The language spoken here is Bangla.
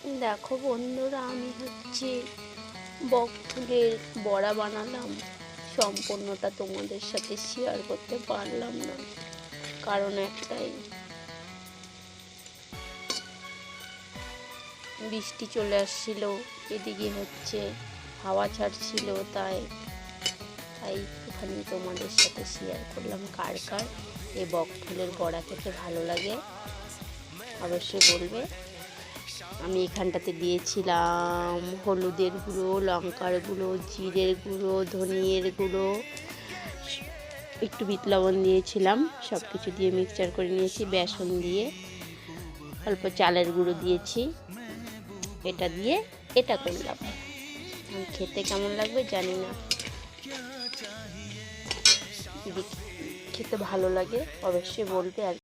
দেখো বন্ধুরা, আমি বকফুলের বড়া বানালাম। সম্পূর্ণটা তোমাদের সাথে শেয়ার করতে পারলাম না, কারণ একটাই, বৃষ্টি চলে আসছিল, এদিকে হাওয়া ছাড়ছিল, তাই একটুখানি তোমাদের সাথে শেয়ার করলাম। কার কার এই বকফুলের বড়া খেতে ভালো লাগে অবশ্যই বলবে। আমি এখানটাতে দিয়েছিলাম হলুদের গুঁড়ো, লঙ্কার গুঁড়ো, জিরের গুঁড়ো, ধনিয়ার গুঁড়ো, একটু বিট লবণ দিয়েছিলাম। সব কিছু দিয়ে মিক্সচার করে নিয়েছি। বেসন দিয়ে অল্প চালের গুঁড়ো দিয়েছি। এটা দিয়ে এটা করলাম। খেতে কেমন লাগবে জানি না, যদি খেতে ভালো লাগে অবশ্যই বলবে। আর